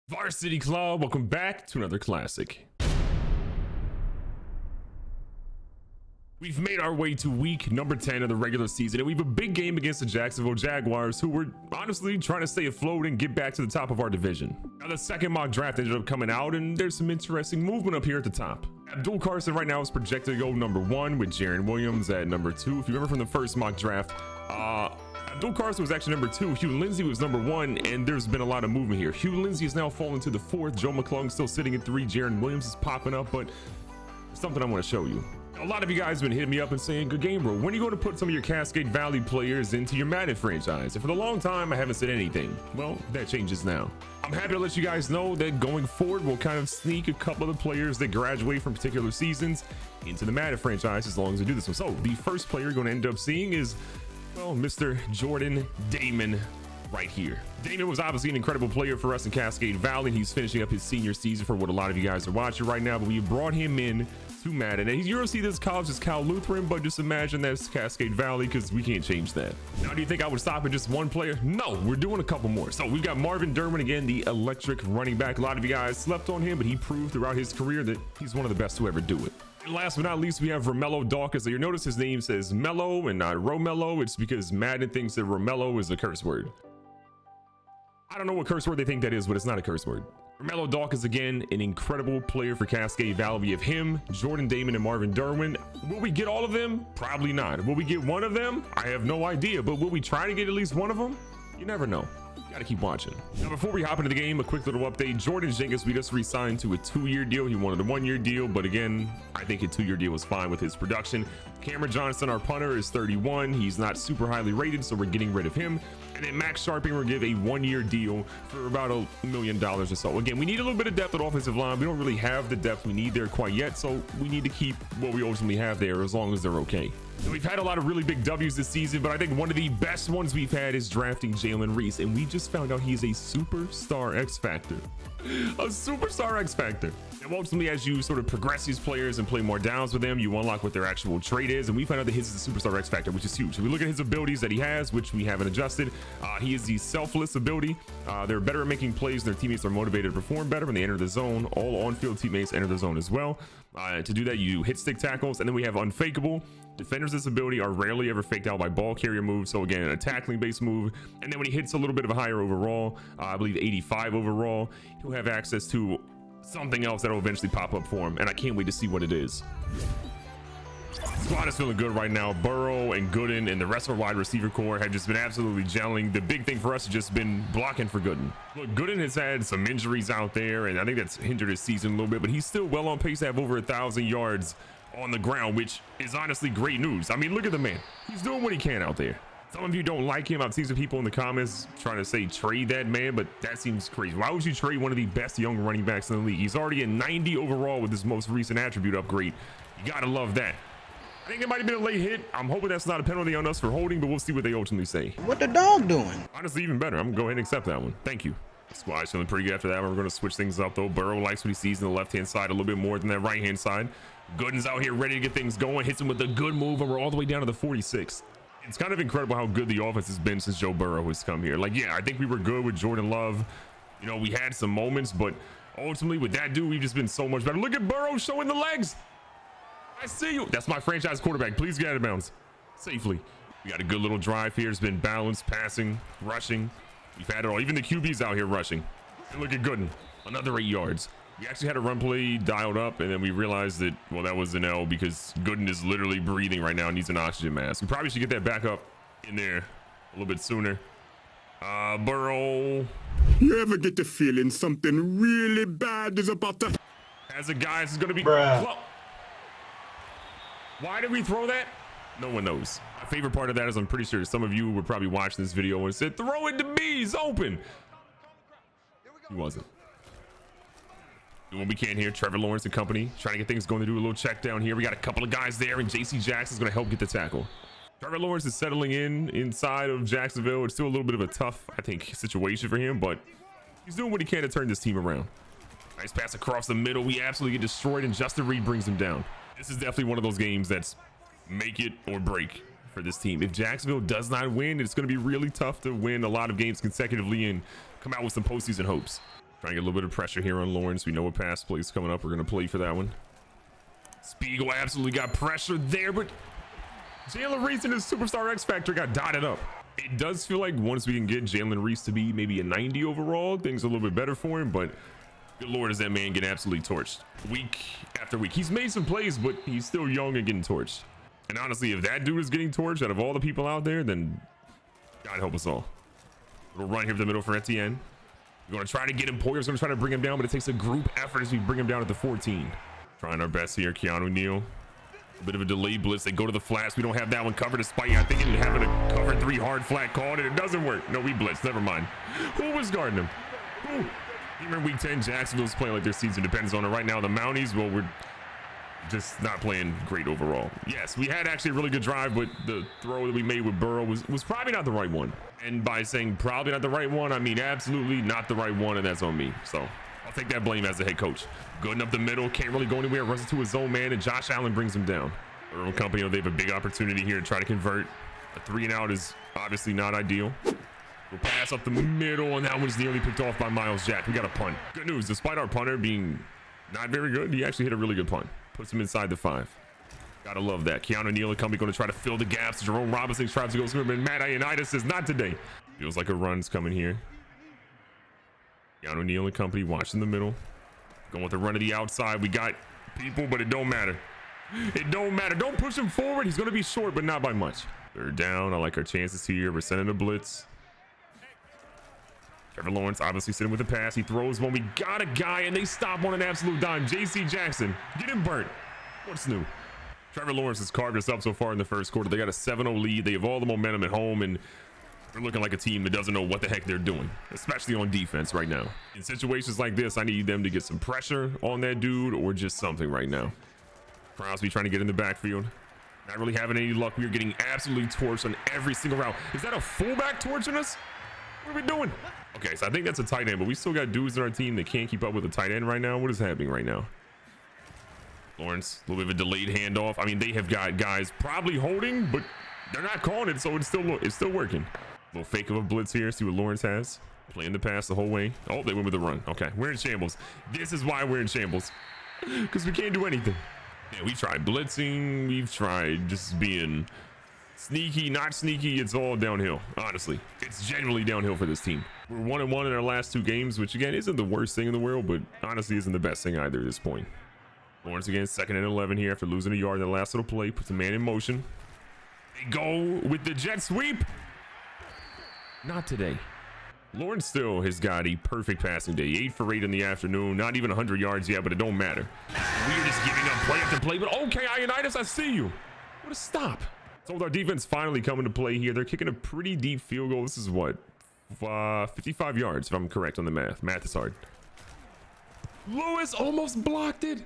Varsity Club, welcome back to another classic. We've made our way to week number 10 of the regular season, and we have a big game against the Jacksonville Jaguars, who were honestly trying to stay afloat and get back to the top of our division. Now, the second mock draft ended up coming out, and there's some interesting movement up here at the top. Abdul Carson right now is projected to go number 1, with Jaron Williams at number 2. If you remember from the first mock draft, Abdul Carson was actually number 2. Hugh Lindsey was number 1, and there's been a lot of movement here. Hugh Lindsey is now falling to the 4th. Joe McClung still sitting at 3. Jaron Williams is popping up, but something I want to show you. A lot of you guys have been hitting me up and saying, "Good game, bro. When are you going to put some of your Cascade Valley players into your Madden franchise?" And for the long time, I haven't said anything. Well, that changes now. I'm happy to let you guys know that going forward, we'll kind of sneak a couple of the players that graduate from particular seasons into the Madden franchise as long as we do this one. So the first player you're going to end up seeing is, well, Mr. Jordan Damon right here. Damon was obviously an incredible player for us in Cascade Valley. He's finishing up his senior season for what a lot of you guys are watching right now, but we brought him in to Madden. And you're gonna see this college is Cal Lutheran, but just imagine that's Cascade Valley because we can't change that. Now, do you think I would stop at just one player? No, we're doing a couple more. So we've got Marvin Derwin, again, the electric running back. A lot of you guys slept on him, but he proved throughout his career that he's one of the best to ever do it. And last but not least, we have Romello Dawkins. So you'll notice his name says Mello and not Romello. It's because Madden thinks that Romello is a curse word. I don't know what curse word they think that is, but it's not a curse word. Romello Dawkins, again, an incredible player for Cascade Valley. We have him, Jordan Damon, and Marvin Derwin. Will we get all of them? Probably not. Will we get one of them? I have no idea, but will we try to get at least one of them? You never know. Gotta keep watching. Now, before we hop into the game, a quick little update. Jordan Jenkins, we just re-signed to a 2-year deal. He wanted a 1-year deal, but again, I think a 2-year deal was fine with his production. Cameron Johnson, our punter, is 31. He's not super highly rated, so we're getting rid of him. And then Max Sharping, we're gonna give a 1-year deal for about $1 million or so. Again, we need a little bit of depth at offensive line. We don't really have the depth we need there quite yet, so we need to keep what we ultimately have there as long as they're okay. So we've had a lot of really big W's this season, but I think one of the best ones we've had is drafting Jalen Reese, and we just found out he's a superstar X Factor. A superstar X Factor. And ultimately, as you sort of progress these players and play more downs with them, you unlock what their actual trait is, and we found out that his is a superstar X Factor, which is huge. So we look at his abilities that he has, which we haven't adjusted. He is the selfless ability. They're better at making plays. Their teammates are motivated to perform better when they enter the zone. All on-field teammates enter the zone as well. To do that, you hit stick tackles, and then we have unfakeable. Defenders this ability are rarely ever faked out by ball carrier moves, so again, a tackling based move. And then when he hits a little bit of a higher overall, I believe 85 overall, he'll have access to something else that'll eventually pop up for him, and I can't wait to see what it is. Squad is feeling good right now. Burrow and Gooden and the rest of our wide receiver core have just been absolutely gelling. The big thing for us has just been blocking for Gooden. Look, Gooden has had some injuries out there, and I think that's hindered his season a little bit, but he's still well on pace to have over 1,000 yards on the ground, which is honestly great news. I mean, look at the man. He's doing what he can out there. Some of you don't like him. I've seen some people in the comments trying to say trade that man, but that seems crazy. Why would you trade one of the best young running backs in the league? He's already at 90 overall with his most recent attribute upgrade. You gotta love that. I think it might have been a late hit. I'm hoping that's not a penalty on us for holding, but we'll see what they ultimately say. What the dog doing? Honestly, even better. I'm gonna go ahead and accept that one. Thank you. Squad's feeling pretty good after that. We're gonna switch things up though. Burrow likes what he sees on the left-hand side a little bit more than that right-hand side. Gooden's out here ready to get things going. Hits him with a good move, and we're all the way down to the 46. It's kind of incredible how good the offense has been since Joe Burrow has come here. Like, yeah, I think we were good with Jordan Love. You know, we had some moments, but ultimately with that dude, we've just been so much better. Look at Burrow showing the legs. I see you. That's my franchise quarterback. Please get out of bounds safely. We got a good little drive here. It's been balanced, passing, rushing. We've had it all. Even the QB's out here rushing. And look at Gooden. Another 8 yards. We actually had a run play dialed up, and then we realized that, well, that was an L because Gooden is literally breathing right now and needs an oxygen mask. We probably should get that back up in there a little bit sooner. Burrow. You ever get the feeling something really bad is about to... As a guy, this is going to be... Bruh. Why did we throw that? No one knows. My favorite part of that is I'm pretty sure some of you were probably watching this video and said, throw it to me, he's open. He wasn't. Doing what we can here. Trevor Lawrence and company trying to get things going to do a little check down here. We got a couple of guys there, and JC Jackson's going to help get the tackle. Trevor Lawrence is settling inside of Jacksonville. It's still a little bit of a tough, I think, situation for him, but he's doing what he can to turn this team around. Nice pass across the middle. We absolutely get destroyed, and Justin Reed brings him down. This is definitely one of those games that's make it or break for this team. If Jacksonville does not win, it's going to be really tough to win a lot of games consecutively and come out with some postseason hopes. Trying to get a little bit of pressure here on Lawrence. We know what pass plays coming up. We're going to play for that one. Spiegel absolutely got pressure there, but Jalen Reese and his superstar X Factor got dotted up. It does feel like once we can get Jalen Reese to be maybe a 90 overall, things are a little bit better for him, but good Lord, is that man getting absolutely torched week after week. He's made some plays, but he's still young and getting torched. And honestly, if that dude is getting torched out of all the people out there, then God help us all. We'll run here to the middle for Etienne. We're going to try to get him. Poyer's going to try to bring him down, but it takes a group effort as we bring him down at the 14. Trying our best here. Keanu Neal. A bit of a delayed blitz. They go to the flats. We don't have that one covered despite I think having a cover 3 hard flat called, and it doesn't work. No, we blitzed. Never mind. Who was guarding him? Who? Even in week 10, Jacksonville's playing like their season depends on it. Right now, the Mounties, well, we're just not playing great overall. Yes, we had actually a really good drive, but the throw that we made with Burrow was probably not the right one. And by saying probably not the right one, I mean absolutely not the right one, and that's on me. So I'll take that blame as the head coach. Good up the middle, can't really go anywhere, runs into his zone man, and Josh Allen brings him down. Their own company, they have a big opportunity here to try to convert. A 3 and out is obviously not ideal. We'll pass up the middle, and that one's nearly picked off by Miles Jack. We got a punt. Good news, despite our punter being not very good, he actually hit a really good punt. Puts him inside the 5. Gotta love that. Keanu Neal and company going to try to fill the gaps. Jerome Robinson tries to go swim, and Matt Ioannidis says not today. Feels like a run's coming here. Keanu Neal and company watching the middle. Going with the run to the outside. We got people, but it don't matter. It don't matter. Don't push him forward. He's going to be short, but not by much. They're down. I like our chances here. We're sending a blitz. Trevor Lawrence obviously sitting with the pass. He throws one. We got a guy, and they stop on an absolute dime. J.C. Jackson, get him burnt. What's new? Trevor Lawrence has carved us up so far in the first quarter. They got a 7-0 lead. They have all the momentum at home, and they're looking like a team that doesn't know what the heck they're doing, especially on defense right now. In situations like this, I need them to get some pressure on that dude or just something right now. Crosby trying to get in the backfield. Not really having any luck. We are getting absolutely torched on every single route. Is that a fullback torching us? What are we doing? Okay, so I think that's a tight end, but we still got dudes in our team that can't keep up with a tight end right now. What is happening right now? Lawrence, a little bit of a delayed handoff. I mean, they have got guys probably holding, but they're not calling it, so it's still working. A little fake of a blitz here. See what Lawrence has. Playing the pass the whole way. Oh, they went with the run. Okay, we're in shambles. This is why we're in shambles, because we can't do anything. Yeah, we tried blitzing. We've tried just being sneaky, not sneaky. It's all downhill. Honestly, it's generally downhill for this team. We're 1-1 in our last 2 games, which again isn't the worst thing in the world, but honestly isn't the best thing either at this point. Lawrence again, 2nd and 11 here after losing a yard in the last little play. Puts a man in motion. They go with the jet sweep. Not today. Lawrence still has got a perfect passing day. 8 for 8 in the afternoon. Not even 100 yards yet, but it don't matter. We're just giving up play after play. But okay, Ioannidis, I see you. What a stop. So with our defense finally coming to play here, they're kicking a pretty deep field goal. This is what? 55 yards, if I'm correct on the math. Math is hard. Lewis almost blocked it.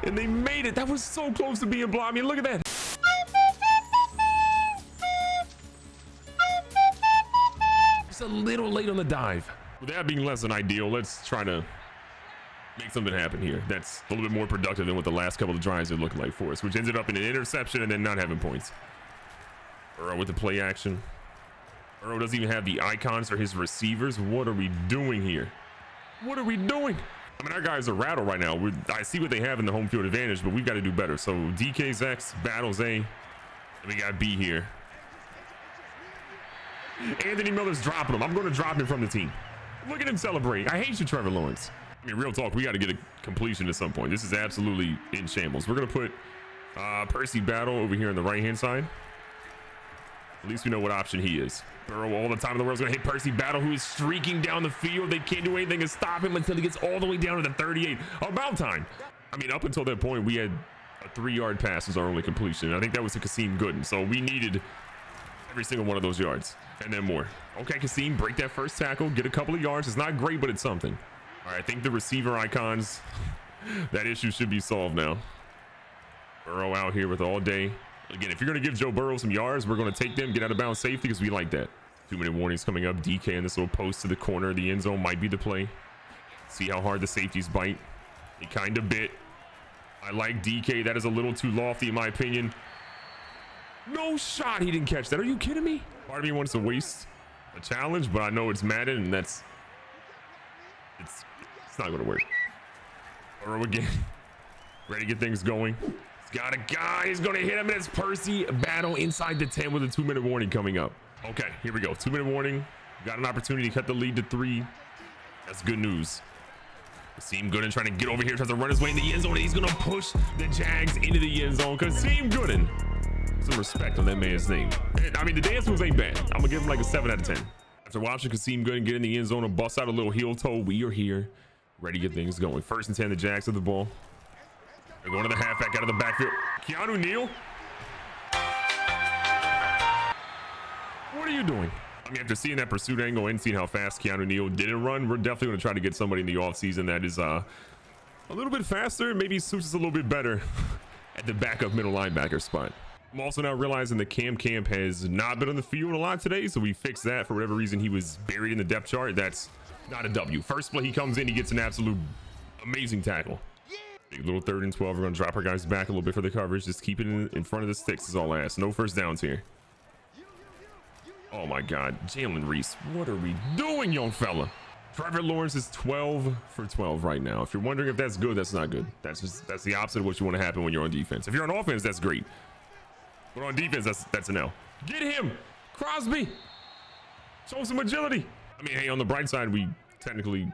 And they made it. That was so close to being blocked. I mean, look at that. Just a little late on the dive. With that being less than ideal, let's try to make something happen here. That's a little bit more productive than what the last couple of drives are looking like for us, which ended up in an interception and then not having points. Burrow with the play action. Burrow doesn't even have the icons for his receivers. What are we doing here? What are we doing? I mean, our guys are rattled right now. I see what they have in the home field advantage, but we've got to do better. So DK's X, battles A, and we got B here. Anthony Miller's dropping him. I'm going to drop him from the team. Look at him celebrate. I hate you, Trevor Lawrence. I mean, real talk, we got to get a completion at some point. This is absolutely in shambles. We're going to put Percy Battle over here on the right-hand side. At least we know what option he is. Burrow all the time in the world is going to hit Percy Battle, who is streaking down the field. They can't do anything to stop him until he gets all the way down to the 38. About time. I mean, up until that point, we had a 3-yard pass as our only completion. I think that was to Kasim Gooden. So we needed every single one of those yards and then more. Okay, Kasim, break that first tackle, get a couple of yards. It's not great, but it's something. All right, I think the receiver icons, that issue should be solved now. Burrow out here with all day. Again, if you're going to give Joe Burrow some yards, we're going to take them, get out of bounds safety because we like that. 2-minute warnings coming up. DK in this little post to the corner of the end zone might be the play. See how hard the safeties bite. They kind of bit. I like DK. That is a little too lofty in my opinion. No shot. He didn't catch that. Are you kidding me? Part of me wants to waste a challenge, but I know it's Madden, and that's It's not going to work. Burrow again. Ready to get things going. He's got a guy. He's going to hit him. And it's Percy battle inside the 10 with a 2-minute warning coming up. Okay, here we go. 2-minute warning. Got an opportunity to cut the lead to 3. That's good news. Kasim Gooden trying to get over here, tries to run his way in the end zone. And he's going to push the Jags into the end zone. Kasim Gooden. Some respect on that man's name. I mean, the dance moves ain't bad. I'm going to give him like a 7 out of 10. After watching Kasim Gooden get in the end zone and bust out a little heel toe, we are here. Ready to get things going. 1st and 10, the Jags have the ball. They're going to the halfback out of the backfield. Keanu Neal. What are you doing? I mean, after seeing that pursuit angle and seeing how fast Keanu Neal didn't run, we're definitely going to try to get somebody in the offseason that is a little bit faster, maybe suits us a little bit better at the backup middle linebacker spot. I'm also now realizing that Cam has not been on the field a lot today, so we fixed that. For whatever reason, he was buried in the depth chart. That's not a W. First play he comes in, he gets an absolute amazing tackle. Big little 3rd and 12. We're going to drop our guys back a little bit for the coverage. Just keep it in front of the sticks is all I ask. No first downs here. Oh my God, Jalen Reese, what are we doing, young fella? Trevor Lawrence is 12 for 12 right now. If you're wondering if that's good, that's not good. That's the opposite of what you want to happen when you're on defense. If you're on offense, that's great. But on defense, that's an L. Get him, Crosby. Show some agility. I mean, hey, on the bright side, we technically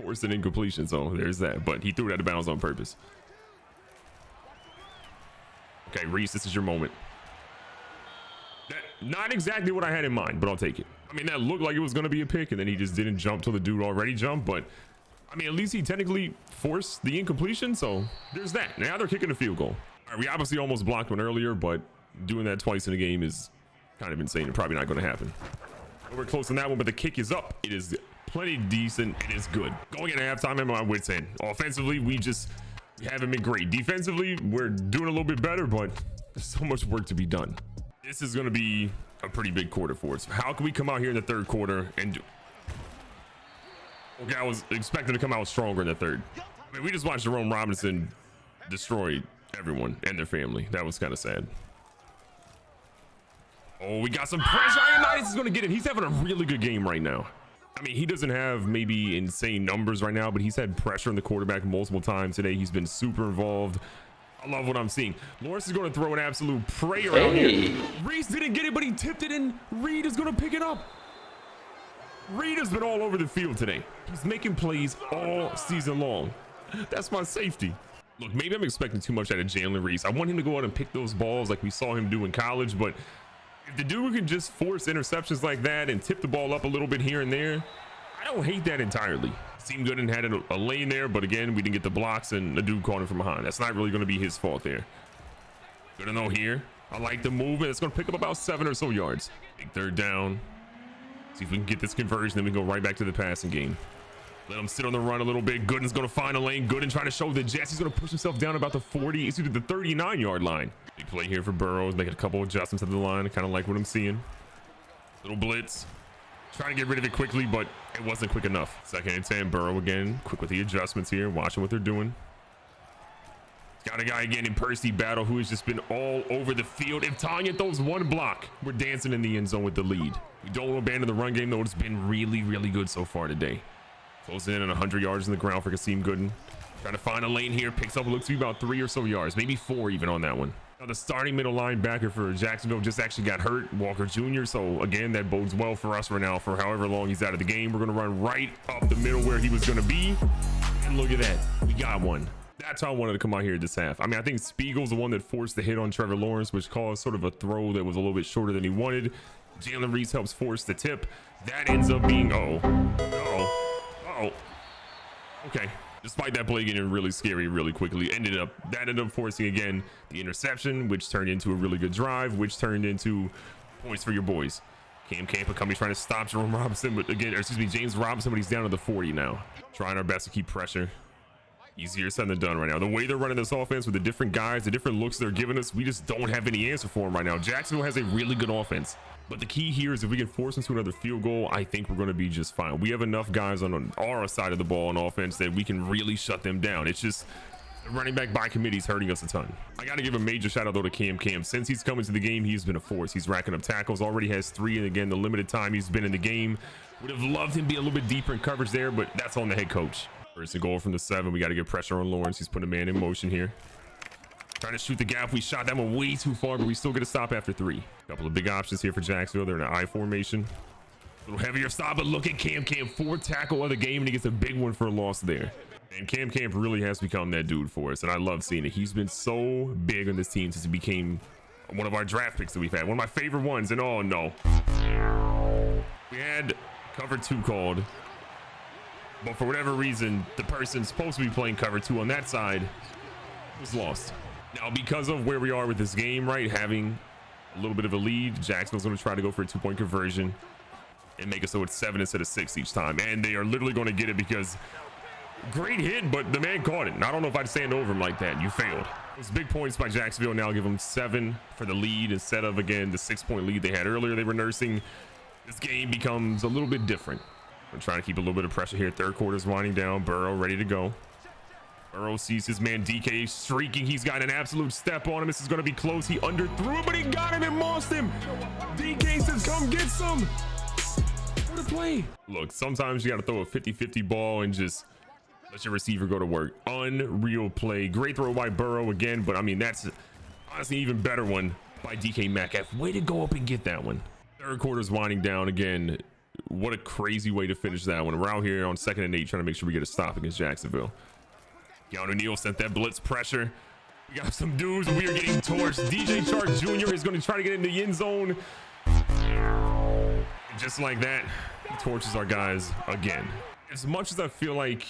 forced an incompletion, so there's that. But he threw it out of bounds on purpose. Okay, Reese, this is your moment. Not exactly what I had in mind, but I'll take it. I mean, that looked like it was going to be a pick, and then he just didn't jump till the dude already jumped. But I mean, at least he technically forced the incompletion, so there's that. Now they're kicking a field goal. All right, we obviously almost blocked one earlier, but doing that twice in a game is kind of insane and probably not going to happen. We're close on that one, but the kick is up. It is plenty decent. It is good. Going into halftime, I'm on wit's end. Offensively, we haven't been great. Defensively, we're doing a little bit better, but there's so much work to be done. This is going to be a pretty big quarter for us. How can we come out here in the 3rd quarter and do... Okay, I was expecting to come out stronger in the 3rd. I mean, we just watched Jerome Robinson destroy everyone and their family. That was kind of sad. Oh, we got some pressure. Ioannidis is going to get it. He's having a really good game right now. I mean, he doesn't have maybe insane numbers right now, but he's had pressure on the quarterback multiple times today. He's been super involved. I love what I'm seeing. Lawrence is going to throw an absolute prayer out here. Reese didn't get it, but he tipped it in. Reed is going to pick it up. Reed has been all over the field today. He's making plays all season long. That's my safety. Look, maybe I'm expecting too much out of Jalen Reese. I want him to go out and pick those balls like we saw him do in college, but if the dude can just force interceptions like that and tip the ball up a little bit here and there, I don't hate that entirely. Seemed good and had a lane there, but again, we didn't get the blocks and the dude caught him from behind. That's not really going to be his fault there. Good to know here. I like the movement. It's going to pick up about 7 or so yards. Big 3rd down. See if we can get this conversion, then we go right back to the passing game. Let him sit on the run a little bit. Gooden's going to find a lane. Gooden trying to show the Jets. He's going to push himself down about the 40, excuse me, the 39-yard line. Big play here for Burrows, making a couple adjustments at the line. I kind of like what I'm seeing. Little blitz. Trying to get rid of it quickly, but it wasn't quick enough. 2nd and 10, Burrow again. Quick with the adjustments here, watching what they're doing. Got a guy again in Percy battle who has just been all over the field. If Tanya throws one block, we're dancing in the end zone with the lead. We don't want to abandon the run game, though. It's been really, really good so far today. Closing in on 100 yards in the ground for Kasim Gooden. Trying to find a lane here. Picks up, looks to be about 3 or so yards, maybe 4 even on that one. Now the starting middle linebacker for Jacksonville just actually got hurt, Walker Jr. So again, that bodes well for us right now for however long he's out of the game. We're going to run right up the middle where he was going to be. And look at that. We got one. That's how I wanted to come out here this half. I mean, I think Spiegel's the one that forced the hit on Trevor Lawrence, which caused sort of a throw that was a little bit shorter than he wanted. Jalen Reese helps force the tip. That ends up being, okay. Despite that play getting really scary really quickly, ended up forcing again the interception, which turned into a really good drive, which turned into points for your boys. Cam coming trying to stop Jerome Robinson, but again, James Robinson, but he's down to the 40 now. Trying our best to keep pressure. Easier said than done right now. The way they're running this offense with the different guys, the different looks they're giving us, we just don't have any answer for them right now. Jacksonville has a really good offense. But the key here is if we can force them to another field goal, I think we're going to be just fine. We have enough guys on our side of the ball on offense that we can really shut them down. It's just the running back by committee is hurting us a ton. I got to give a major shout out though to Cam. Since he's coming to the game, he's been a force. He's racking up tackles, already has 3. And again, the limited time he's been in the game, Would have loved him be a little bit deeper in coverage there, but that's on the head coach. First and goal from the 7. We got to get pressure on Lawrence. He's putting a man in motion here. Trying to shoot the gap. We shot that one way too far, but we still get a stop after 3. Couple of big options here for Jacksonville. They're in an I formation. A little heavier stop, but look at Cam. 4 tackle of the game, and he gets a big one for a loss there. And Cam really has become that dude for us, and I love seeing it. He's been so big on this team since he became one of our draft picks that we've had. One of my favorite ones, and oh no. We had cover 2 called, but for whatever reason, the person supposed to be playing cover 2 on that side was lost. Now, because of where we are with this game, right, having a little bit of a lead, Jacksonville's going to try to go for a 2-point conversion and make it so it's 7 instead of 6 each time. And they are literally going to get it because great hit, but the man caught it. And I don't know if I'd stand over him like that. You failed. Those big points by Jacksonville now give them 7 for the lead instead of, again, the 6-point lead they had earlier. They were nursing. This game becomes a little bit different. We're trying to keep a little bit of pressure here. Third quarter's winding down. Burrow ready to go. Burrow sees his man DK streaking. He's got an absolute step on him. This is going to be close. He underthrew it, but he got him and lost him. DK says, come get some. What a play. Look, sometimes you got to throw a 50-50 ball and just let your receiver go to work. Unreal play. Great throw by Burrow again, but I mean, that's honestly an even better one by DK Metcalf. Way to go up and get that one. Third quarter's winding down again. What a crazy way to finish that one. We're out here on 2nd and 8 trying to make sure we get a stop against Jacksonville. Keanu Neal sent that blitz pressure. We got some dudes. We are getting torched. DJ Chark Jr. is going to try to get in the end zone. And just like that, he torches our guys again. As much as I feel like,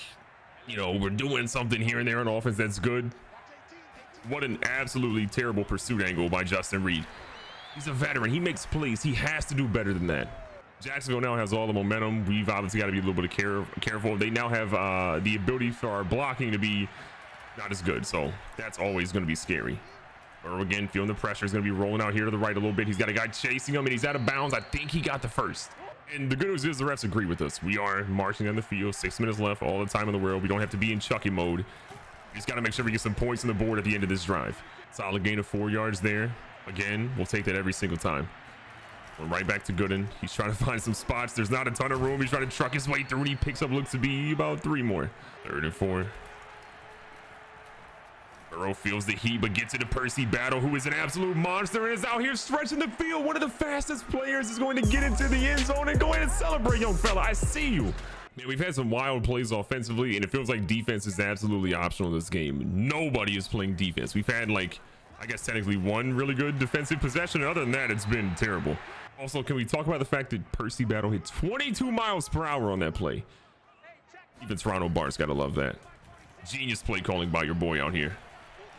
you know, we're doing something here and there on offense that's good, what an absolutely terrible pursuit angle by Justin Reed. He's a veteran. He makes plays. He has to do better than that. Jacksonville now has all the momentum. We've obviously got to be a little bit careful. They now have the ability for our blocking to be not as good, so that's always going to be scary. Burrow again feeling the pressure. He's going to be rolling out here to the right a little bit. He's got a guy chasing him, and he's out of bounds. I think he got the first. And the good news is the refs agree with us. We are marching on the field. 6 minutes left. All the time in the world. We don't have to be in Chucky mode. We just got to make sure we get some points on the board at the end of this drive. Solid gain of 4 yards there. Again, we'll take that every single time. We're right back to Gooden. He's trying to find some spots. There's not a ton of room. He's trying to truck his way through, and he picks up looks to be about 3 more. 3rd and 4. Burrow feels the heat, but gets into Percy Battle, who is an absolute monster and is out here stretching the field. One of the fastest players is going to get into the end zone and go ahead and celebrate, young fella. I see you. Man, we've had some wild plays offensively, and it feels like defense is absolutely optional in this game. Nobody is playing defense. We've had, like, I guess technically 1 really good defensive possession. Other than that, it's been terrible. Also, can we talk about the fact that Percy Battle hit 22 miles per hour on that play? Even Toronto Bart's got to love that. Genius play calling by your boy out here.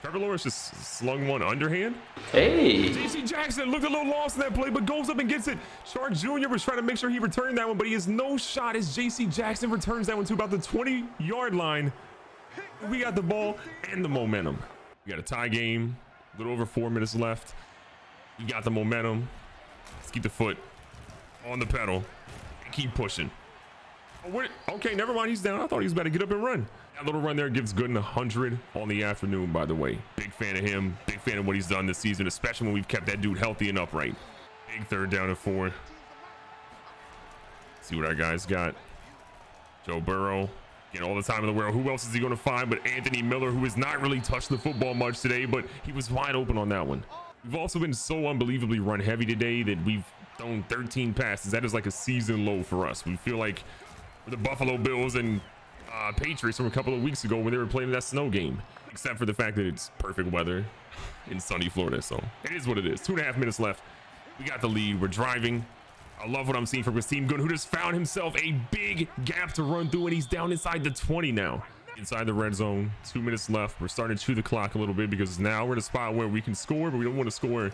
Trevor Lawrence just slung one underhand. Hey. JC Jackson looked a little lost in that play, but goes up and gets it. Chark Jr. was trying to make sure he returned that one, but he has no shot as JC Jackson returns that one to about the 20-yard line. We got the ball and the momentum. We got a tie game. A little over 4 minutes left. We got the momentum. Let's keep the foot on the pedal and keep pushing. Oh, okay, never mind. He's down. I thought he was about to get up and run. That little run there gives Gooden 100 on the afternoon, by the way. Big fan of him. Big fan of what he's done this season, especially when we've kept that dude healthy and upright. Big 3rd down and 4. See what our guys got. Joe Burrow. Get all the time in the world. Who else is he going to find but Anthony Miller, who has not really touched the football much today, but he was wide open on that one. We've also been so unbelievably run heavy today that we've thrown 13 passes. That is like a season low for us. We feel like the Buffalo Bills and Patriots from a couple of weeks ago when they were playing that snow game, except for the fact that it's perfect weather in sunny Florida. So it is what it is. 2.5 minutes left. We got the lead. We're driving. I love what I'm seeing from this team. Gooden, who just found himself a big gap to run through, and he's down inside the 20 now. Inside the red zone. 2 minutes left. We're starting to chew the clock a little bit because now we're in a spot where we can score, but we don't want to score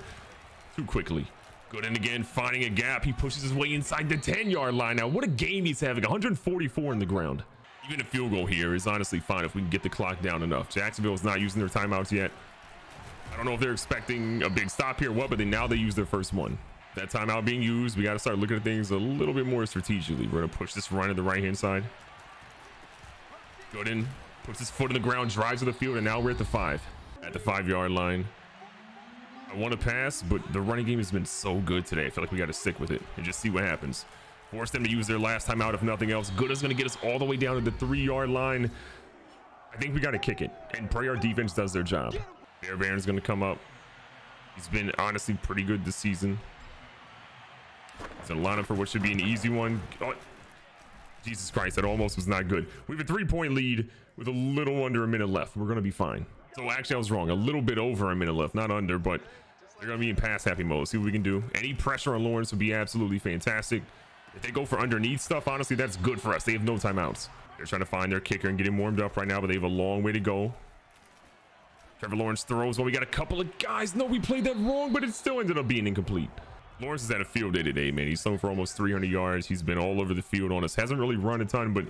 too quickly. Gooden again, finding a gap. He pushes his way inside the 10-yard line. Now, what a game he's having. 144 in the ground. Even a field goal here is honestly fine if we can get the clock down enough. Jacksonville is not using their timeouts yet. I don't know if they're expecting a big stop here or what, but now they use their first one. That timeout being used, we got to start looking at things a little bit more strategically. We're going to push this run to the right-hand side. Gooden puts his foot in the ground, drives to the field, and now we're at the 5. At the 5-yard line. I want to pass, but the running game has been so good today. I feel like we got to stick with it and just see what happens. Force them to use their last time out if nothing else. Good is going to get us all the way down to the 3-yard line. I think we got to kick it and pray our defense does their job. Bear Baron's going to come up. He's been honestly pretty good this season. He's in line up for what should be an easy one. Oh, Jesus Christ, that almost was not good. We have a 3-point lead with a little under a minute left. We're going to be fine. So actually I was wrong. A little bit over a minute left, not under, but they're going to be in pass happy mode. See what we can do. Any pressure on Lawrence would be absolutely fantastic. If they go for underneath stuff, honestly, that's good for us. They have no timeouts. They're trying to find their kicker and get him warmed up right now, but they have a long way to go. Trevor Lawrence throws. Well, we got a couple of guys. No, we played that wrong, but it still ended up being incomplete. Lawrence is at a field day today, man. He's thrown for almost 300 yards. He's been all over the field on us. Hasn't really run a ton, but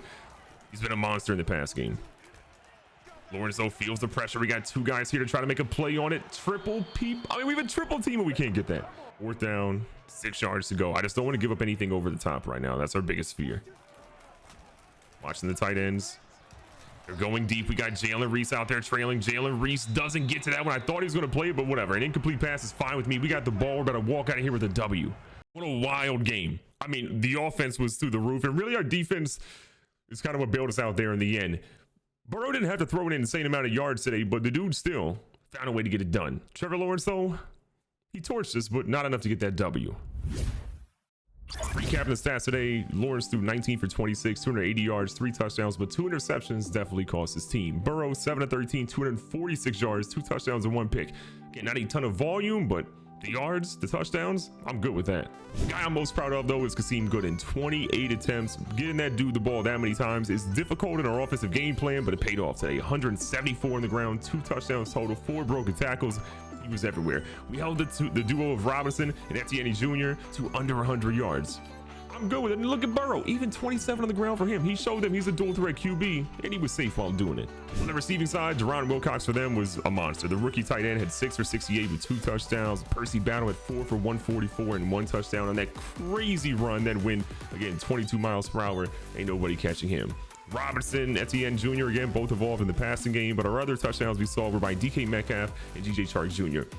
he's been a monster in the pass game. Lawrence, though, feels the pressure. We got 2 guys here to try to make a play on it. Triple peep. I mean, we have a triple team, and we can't get that. 4th down, 6 yards to go. I just don't want to give up anything over the top right now. That's our biggest fear. Watching the tight ends. They're going deep. We got Jalen Reese out there trailing. Jalen Reese doesn't get to that one. I thought he was going to play it, but whatever. An incomplete pass is fine with me. We got the ball. We're about to walk out of here with a W. What a wild game. I mean, the offense was through the roof, and really our defense is kind of what bailed us out there in the end. Burrow didn't have to throw an insane amount of yards today, but the dude still found a way to get it done. Trevor Lawrence, though, he torched us, but not enough to get that W. Recapping the stats today, Lawrence threw 19 for 26, 280 yards, 3 touchdowns, but 2 interceptions definitely cost his team. Burrow, 7 of 13, 246 yards, 2 touchdowns, and 1 pick. Again, not a ton of volume, but the yards, the touchdowns, I'm good with that. The guy I'm most proud of, though, is Kasim Gooden. 28 attempts. Getting that dude the ball that many times is difficult in our offensive game plan, but it paid off today. 174 on the ground, 2 touchdowns total, 4 broken tackles. He was everywhere. We held the duo of Robinson and Etienne Jr. to under 100 yards. I'm good with it. And look at Burrow, even 27 on the ground for him. He showed them he's a dual threat QB, and he was safe while doing it. On the receiving side, Jerron Wilcox for them was a monster. The rookie tight end had 6 for 68 with 2 touchdowns. Percy Battle had 4 for 144 and 1 touchdown on that crazy run that went, again, 22 miles per hour. Ain't nobody catching him. Robinson, Etienne Jr. again, both evolved in the passing game, but our other touchdowns we saw were by DK Metcalf and GJ Chark Jr.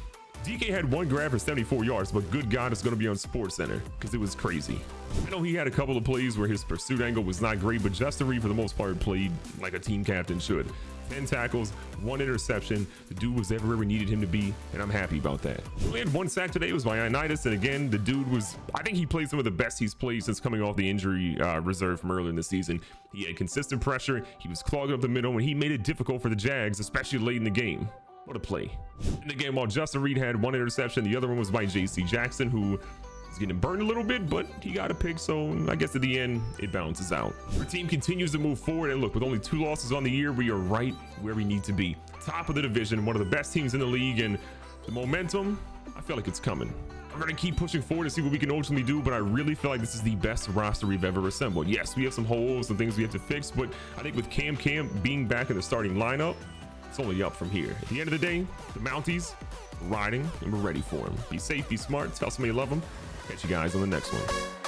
DK had 1 grab for 74 yards, but good God, it's going to be on SportsCenter because it was crazy. I know he had a couple of plays where his pursuit angle was not great, but Justin Reed, for the most part, played like a team captain should. 10 tackles, 1 interception. The dude was everywhere we needed him to be, and I'm happy about that. We only had 1 sack today. It was by Ioannidis, and again, the dude was, I think he played some of the best he's played since coming off the injury reserve from earlier in the season. He had consistent pressure. He was clogging up the middle, and he made it difficult for the Jags, especially late in the game. What a play. In the game, while Justin Reed had 1 interception, the other one was by JC Jackson, who is getting burned a little bit, but he got a pick, so I guess at the end, it balances out. Our team continues to move forward, and look, with only 2 losses on the year, we are right where we need to be. Top of the division, one of the best teams in the league, and the momentum, I feel like it's coming. We're going to keep pushing forward to see what we can ultimately do, but I really feel like this is the best roster we've ever assembled. Yes, we have some holes and things we have to fix, but I think with Cam being back in the starting lineup, it's only up from here. At the end of the day, the Mounties are riding, and we're ready for them. Be safe, be smart, tell somebody you love them. Catch you guys on the next one.